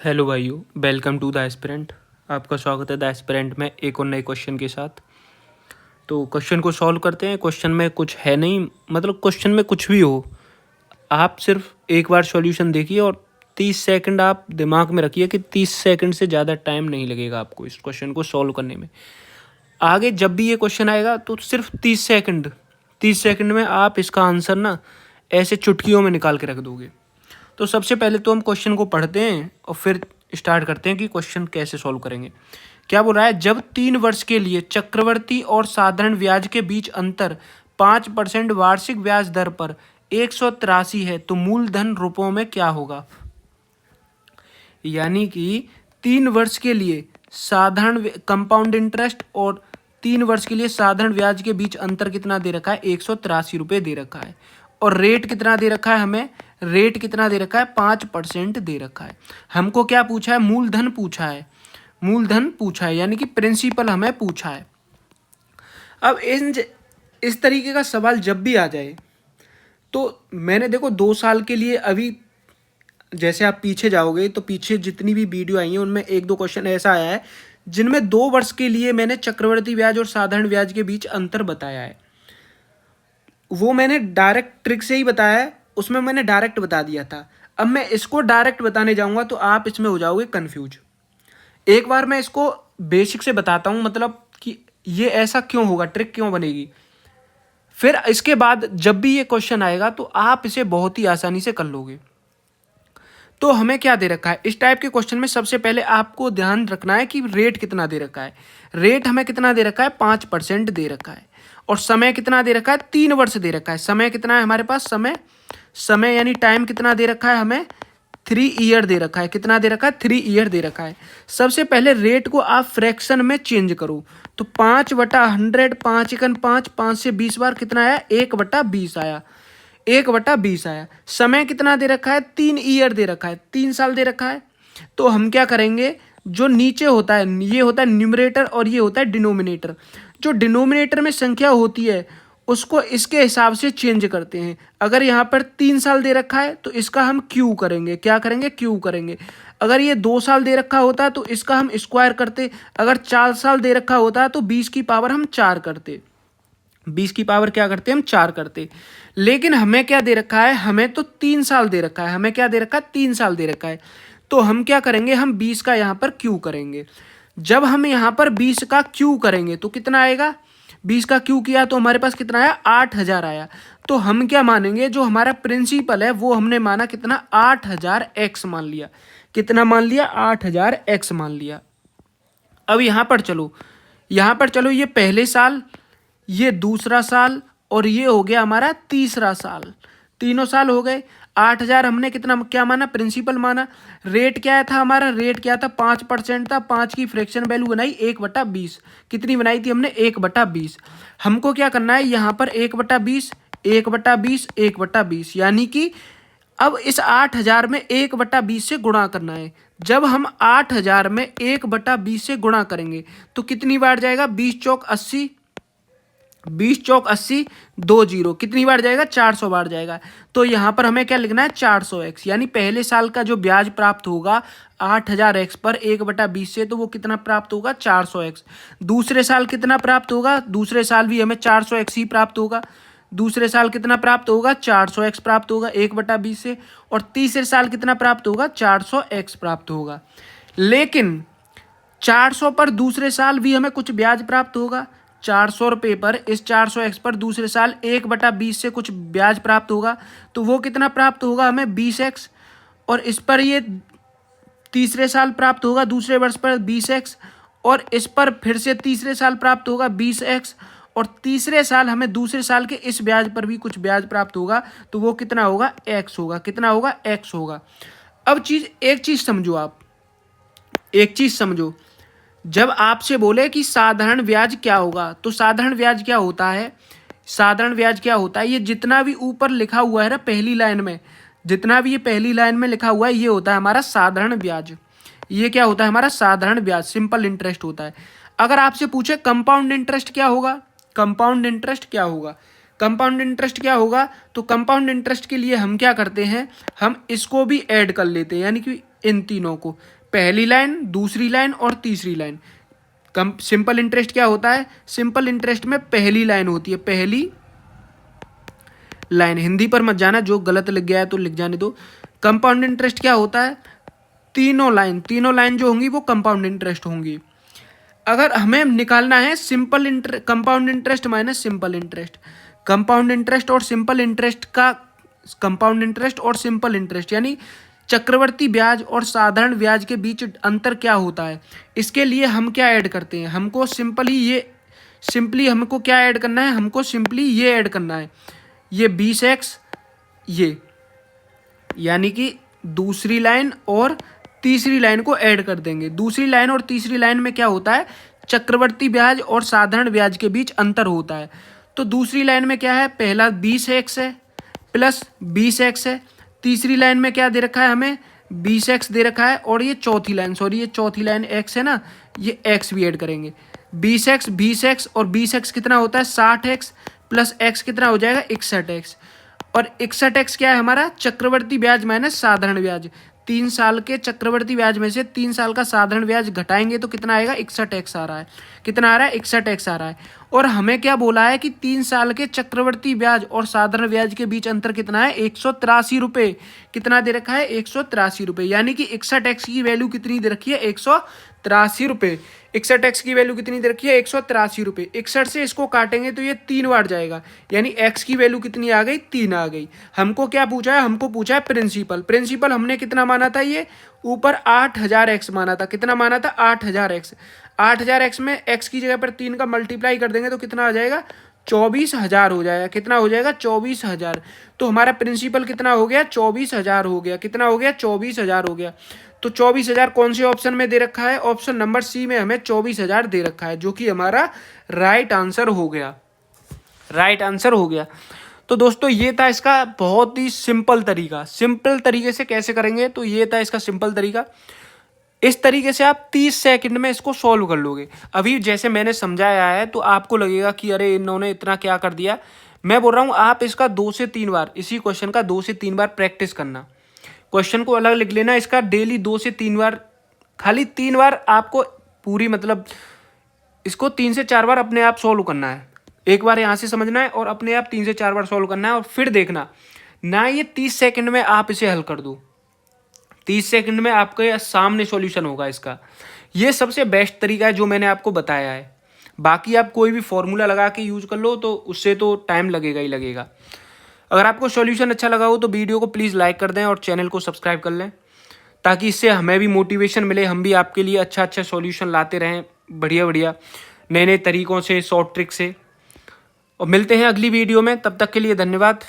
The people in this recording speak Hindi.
हेलो भाइयों, वेलकम टू द एस्पिरेंट। आपका स्वागत है द एस्पिरेंट में एक और नए क्वेश्चन के साथ। तो क्वेश्चन को सॉल्व करते हैं। क्वेश्चन में कुछ है नहीं, मतलब क्वेश्चन में कुछ भी हो, आप सिर्फ एक बार सॉल्यूशन देखिए और 30 सेकंड आप दिमाग में रखिए कि 30 सेकंड से ज़्यादा टाइम नहीं लगेगा आपको इस क्वेश्चन को सॉल्व करने में। आगे जब भी ये क्वेश्चन आएगा तो सिर्फ 30 सेकंड में आप इसका आंसर ना ऐसे चुटकियों में निकाल के रख दोगे। तो सबसे पहले तो हम क्वेश्चन को पढ़ते हैं और फिर स्टार्ट करते हैं कि क्वेश्चन कैसे सॉल्व करेंगे। क्या बोल रहा है, जब 3 वर्ष के लिए चक्रवर्ती और साधारण ब्याज के बीच अंतर 5% वार्षिक ब्याज दर पर 183 है तो मूलधन रुपयों में क्या होगा। यानी कि 3 वर्ष के लिए साधारण कंपाउंड इंटरेस्ट और 3 वर्ष के लिए साधारण ब्याज के बीच अंतर कितना दे रखा है, 183 रुपये दे रखा है। और रेट कितना दे रखा है, हमें रेट कितना दे रखा है, 5% दे रखा है। हमको क्या पूछा है, मूलधन पूछा है, मूलधन पूछा है यानी कि प्रिंसिपल हमें पूछा है। अब इस तरीके का सवाल जब भी आ जाए तो मैंने देखो 2 साल के लिए अभी जैसे आप पीछे जाओगे तो पीछे जितनी भी वीडियो आई हैं उनमें 1-2 क्वेश्चन ऐसा आया है जिनमें 2 वर्ष के लिए मैंने चक्रवर्ती ब्याज और साधारण ब्याज के बीच अंतर बताया है। वो मैंने डायरेक्ट ट्रिक से ही बताया है, उसमें मैंने डायरेक्ट बता दिया था। अब मैं इसको डायरेक्ट बताने जाऊंगा तो आप इसमें हो जाओगे कंफ्यूज। एक बार मैं इसको बेसिक से बताता हूं, मतलब कि ये ऐसा क्यों होगा, ट्रिक क्यों बनेगी। फिर इसके बाद जब भी ये क्वेश्चन आएगा तो आप इसे बहुत ही आसानी से कर लोगे। तो हमें क्या दे रखा है इस टाइप के क्वेश्चन में, सबसे पहले आपको ध्यान रखना है कि रेट कितना दे रखा है। रेट हमें कितना दे रखा है, 5% दे रखा है। और समय कितना दे रखा है, 3 वर्ष दे रखा है। समय कितना है हमारे पास, समय यानी टाइम कितना दे रखा है, हमें 3 ईयर दे रखा है। कितना दे रखा है, 3 ईयर दे रखा है। सबसे पहले रेट को आप फ्रैक्शन में चेंज करो तो 5/100, 5×5, 5 से 20 बार कितना आया, 1/20 आया, 1/20 आया। समय कितना दे रखा है, 3 ईयर दे रखा है, 3 साल दे रखा है। तो हम क्या करेंगे, जो नीचे होता है ये होता है न्यूमरेटर और ये होता है डिनोमिनेटर। जो डिनोमिनेटर में संख्या होती है उसको इसके हिसाब से चेंज करते हैं। अगर यहाँ पर 3 साल दे रखा है तो इसका हम क्यू करेंगे, क्या करेंगे, क्यू करेंगे। अगर ये 2 साल दे रखा होता तो इसका हम स्क्वायर करते। अगर 4 साल दे रखा होता तो 20 की पावर हम 4 करते, 20 की पावर क्या करते, हम 4 करते। लेकिन हमें क्या दे रखा है, हमें तो 3 साल दे रखा है, हमें क्या दे रखा है, 3 साल दे रखा है। तो हम क्या करेंगे, हम 20 का यहाँ पर क्यू करेंगे। जब हम यहाँ पर 20 का क्यू करेंगे तो कितना आएगा, 20 का क्यू किया तो हमारे पास कितना आया, 8000 आया। तो हम क्या मानेंगे, जो हमारा प्रिंसिपल है वो हमने माना कितना, 8000 एक्स मान लिया। कितना मान लिया, 8000 एक्स मान लिया। अब यहाँ पर चलो, यहाँ पर चलो, ये पहले साल, ये दूसरा साल और ये हो गया हमारा तीसरा साल। तीनों साल हो गए। 8000 हमने कितना क्या माना, प्रिंसिपल माना। रेट क्या था हमारा, रेट क्या था, 5% था। 5 की फ्रैक्शन वैल्यू बनाई 1/20। कितनी बनाई थी हमने, 1/20। हमको क्या करना है, यहाँ पर 1/20, 1/20, 1/20, यानी कि अब इस 8000 में 1/20 से गुणा करना है। जब हम 8000 में 1/20 से गुणा करेंगे तो कितनी बार जाएगा, 20 चौक 80, 20 चौक 80, 2 जीरो, कितनी बार जाएगा, 400 बार जाएगा। तो यहाँ पर हमें क्या लिखना है, 400x, यानी पहले साल का जो ब्याज प्राप्त होगा 8000x पर 1/20 से, तो वो कितना प्राप्त होगा, 400x। दूसरे साल कितना प्राप्त होगा, दूसरे साल भी हमें 400x ही प्राप्त होगा। दूसरे साल कितना प्राप्त होगा, 400x प्राप्त होगा 1/20 से। और तीसरे साल कितना प्राप्त होगा, 400x प्राप्त होगा। लेकिन 400 पर दूसरे साल भी हमें कुछ ब्याज प्राप्त होगा। 400 रुपये पर इस 400x पर दूसरे साल 1/20 से कुछ ब्याज प्राप्त होगा। तो वो कितना प्राप्त होगा हमें, 20x। और इस पर ये तीसरे साल प्राप्त होगा दूसरे वर्ष पर 20x। और इस पर फिर से तीसरे साल प्राप्त होगा 20x। और तीसरे साल हमें दूसरे साल के इस ब्याज पर भी कुछ ब्याज प्राप्त होगा। तो वो कितना होगा, x होगा। कितना होगा, x होगा। अब एक चीज समझो, आप एक चीज समझो, जब आपसे बोले कि साधारण ब्याज क्या होगा, तो साधारण ब्याज क्या होता है, साधारण ब्याज क्या होता है, ये जितना भी ऊपर लिखा हुआ है ना पहली लाइन में, जितना भी ये पहली लाइन में लिखा हुआ है ये होता है हमारा साधारण ब्याज। ये क्या होता है, हमारा साधारण ब्याज, सिंपल इंटरेस्ट होता है। अगर आपसे पूछे कंपाउंड इंटरेस्ट क्या होगा, कंपाउंड इंटरेस्ट क्या होगा, कंपाउंड इंटरेस्ट क्या होगा, तो कंपाउंड इंटरेस्ट के लिए हम क्या करते हैं, हम इसको भी ऐड कर लेते हैं, यानी कि इन तीनों को, पहली लाइन, दूसरी लाइन और तीसरी लाइन। सिंपल इंटरेस्ट क्या होता है? सिंपल इंटरेस्ट में पहली लाइन होती है, पहली लाइन। हिंदी पर मत जाना, जो गलत लिख गया है तो लिख जाने दो। कंपाउंड इंटरेस्ट क्या होता है? तीनों लाइन जो होंगी वो कंपाउंड इंटरेस्ट होंगी। अगर हमें निकालना है compound interest minus simple interest, compound interest और सिंपल इंटरेस्ट यानी चक्रवर्ती ब्याज और साधारण ब्याज के बीच अंतर क्या होता है, इसके लिए हम क्या ऐड करते हैं? हमको सिंपली हमको क्या ऐड करना है? हमको सिंपली ये ऐड करना है, ये 20x, ये यानी कि दूसरी लाइन और तीसरी लाइन को ऐड कर देंगे। दूसरी लाइन और तीसरी लाइन में क्या होता है? चक्रवर्ती ब्याज और साधारण ब्याज के बीच अंतर होता है। तो दूसरी लाइन में क्या है? पहला 20x है प्लस 20x है। तीसरी लाइन में क्या दे रखा है हमें? 20x दे रखा है। और ये चौथी लाइन x है ना, ये x भी ऐड करेंगे। 20x और 20x कितना होता है? 60x प्लस x कितना हो जाएगा? 61x। और 61x क्या है हमारा? चक्रवर्ती ब्याज माइनस साधारण ब्याज। 3 साल के चक्रवर्ती ब्याज में से 3 साल का साधारण ब्याज घटाएंगे तो कितना आएगा? 61x आ रहा है। कितना आ रहा है? 61x आ रहा है। और हमें क्या बोला है कि 3 साल के चक्रवर्ती ब्याज और साधारण ब्याज के बीच अंतर कितना है? 183 रुपये। कितना दे रखा है? 183 रुपये। यानी कि 61x की वैल्यू कितनी दे रखी है? 183 रुपये। 61x की वैल्यू कितनी दे रखी है? 183 रुपये। 61 से इसको काटेंगे तो ये 3 बार जाएगा, यानी x की वैल्यू कितनी आ गई? 3 आ गई। हमको क्या पूछा है? हमको पूछा है प्रिंसिपल हमने कितना माना था? ये ऊपर 8000x माना था। कितना माना था? 8000x। 8000x में x की जगह पर 3 का मल्टीप्लाई कर देंगे तो कितना आ जाएगा? 24,000 हो जाएगा। कितना हो जाएगा? 24,000। तो हमारा प्रिंसिपल कितना हो गया? 24,000 हो गया। कितना हो गया? 24,000 हो गया। तो 24,000 कौन से ऑप्शन में दे रखा है? ऑप्शन नंबर सी में हमें 24,000 दे रखा है, जो कि हमारा राइट आंसर हो गया। तो दोस्तों ये था इसका बहुत ही सिंपल तरीके से कैसे करेंगे, तो ये था इसका सिंपल तरीका। इस तरीके से आप 30 सेकंड में इसको सॉल्व कर लोगे। अभी जैसे मैंने समझाया है तो आपको लगेगा कि अरे इन्होंने इतना क्या कर दिया। मैं बोल रहा हूँ आप इसका 2 से 3 बार, इसी क्वेश्चन का 2 से 3 बार प्रैक्टिस करना। क्वेश्चन को अलग लिख लेना, इसका डेली 2 से 3 बार, खाली 3 बार आपको पूरी मतलब इसको 3 से 4 बार अपने आप सॉल्व करना है। एक बार यहाँ से समझना है और अपने आप 3 से 4 बार सॉल्व करना है। और फिर देखना ना ये 30 सेकंड में आप इसे हल कर दो, 30 सेकंड में आपके सामने सॉल्यूशन होगा इसका। ये सबसे बेस्ट तरीका है जो मैंने आपको बताया है। बाकी आप कोई भी फॉर्मूला लगा के यूज कर लो तो उससे तो टाइम लगेगा ही लगेगा। अगर आपको सॉल्यूशन अच्छा लगा हो तो वीडियो को प्लीज़ लाइक कर दें और चैनल को सब्सक्राइब कर लें, ताकि इससे हमें भी मोटिवेशन मिले, हम भी आपके लिए अच्छा सॉल्यूशन लाते रहें, बढ़िया नए तरीकों से, शॉर्ट ट्रिक से। और मिलते हैं अगली वीडियो में, तब तक के लिए धन्यवाद।